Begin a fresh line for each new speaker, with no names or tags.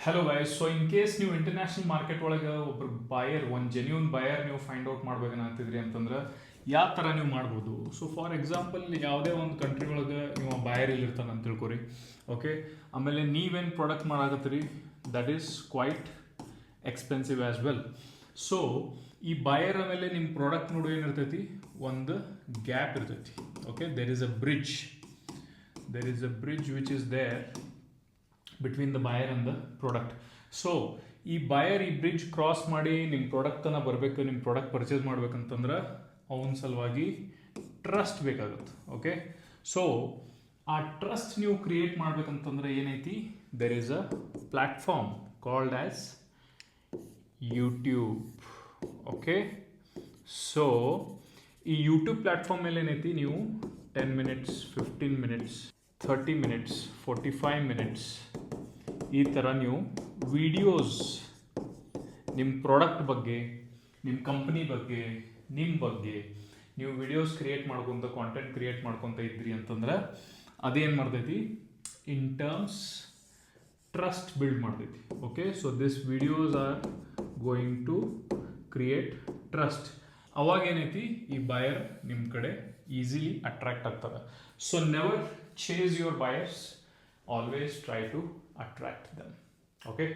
Hello guys. So in case ನೀವು international market ಒಳಗೆ ಒಬ್ರು ಬಾಯರ್, ಒಂದು ಜೆನ್ಯೂನ್ ಬಾಯರ್ ನೀವು ಫೈಂಡ್ ಔಟ್ ಮಾಡ್ಬೇಕಂತಿದ್ರಿ ಅಂತಂದ್ರೆ ಯಾವ ಥರ ನೀವು ಮಾಡ್ಬೋದು. ಸೊ ಫಾರ್ ಎಕ್ಸಾಂಪಲ್, ಯಾವುದೇ ಒಂದು ಕಂಟ್ರಿ ಒಳಗೆ ನೀವು ಬಾಯರ್ ಇಲ್ಲಿರ್ತಾನೆ ಅಂತ ತಿಳ್ಕೊರಿ. ಓಕೆ, ಆಮೇಲೆ ನೀವೇನು ಪ್ರಾಡಕ್ಟ್ ಮಾಡಾಕತ್ತೀರಿ that is quite expensive as well. So ಈ ಬಾಯರ್ ಆಮೇಲೆ ನಿಮ್ಮ ಪ್ರಾಡಕ್ಟ್ ನೋಡು ಏನಿರ್ತೈತಿ, ಒಂದು ಗ್ಯಾಪ್ ಇರ್ತೈತಿ. Okay, there is a bridge which is there between the buyer and the product. So ಈ ಬಾಯರ್ ಈ ಬ್ರಿಡ್ಜ್ ಕ್ರಾಸ್ ಮಾಡಿ ನಿಮ್ಮ ಪ್ರಾಡಕ್ಟನ್ನು ಬರಬೇಕು, ನಿಮ್ಮ ಪ್ರಾಡಕ್ಟ್ ಪರ್ಚೇಸ್ ಮಾಡ್ಬೇಕಂತಂದ್ರೆ ಅವನ ಸಲುವಾಗಿ ಟ್ರಸ್ಟ್ ಬೇಕಾಗುತ್ತೆ. ಓಕೆ, ಸೊ ಆ ಟ್ರಸ್ಟ್ ನೀವು ಕ್ರಿಯೇಟ್ ಮಾಡ್ಬೇಕಂತಂದ್ರೆ ಏನೈತಿ, there is a platform called as YouTube. Okay, so ಈ ಯೂಟ್ಯೂಬ್ ಪ್ಲ್ಯಾಟ್ಫಾರ್ಮ್ ಮೇಲೆ ಏನೈತಿ, ನೀವು 10 minutes, 15 minutes, 30 minutes, 45 minutes ಈ ಥರ ನೀವು ವಿಡಿಯೋಸ್ ನಿಮ್ಮ ಪ್ರಾಡಕ್ಟ್ ಬಗ್ಗೆ, ನಿಮ್ಮ ಕಂಪ್ನಿ ಬಗ್ಗೆ, ನಿಮ್ಮ ಬಗ್ಗೆ ನೀವು ವಿಡಿಯೋಸ್ ಕ್ರಿಯೇಟ್ ಮಾಡ್ಕೊತ, ಕಾಂಟೆಂಟ್ ಕ್ರಿಯೇಟ್ ಮಾಡ್ಕೊತ ಇದ್ರಿ ಅಂತಂದ್ರೆ ಅದೇನು ಮಾಡ್ತೈತಿ, ಇನ್ ಟರ್ಮ್ಸ್ ಟ್ರಸ್ಟ್ ಬಿಲ್ಡ್ ಮಾಡ್ತೈತಿ. Okay, so this videos are going to create trust. ಅವಾಗ ಏನೈತಿ, ಈ ಬಾಯರ್ ನಿಮ್ಮ ಕಡೆ ಈಸಿಲಿ ಅಟ್ರಾಕ್ಟ್ ಆಗ್ತದೆ. So never chase your buyers, always try to attract them. Okay.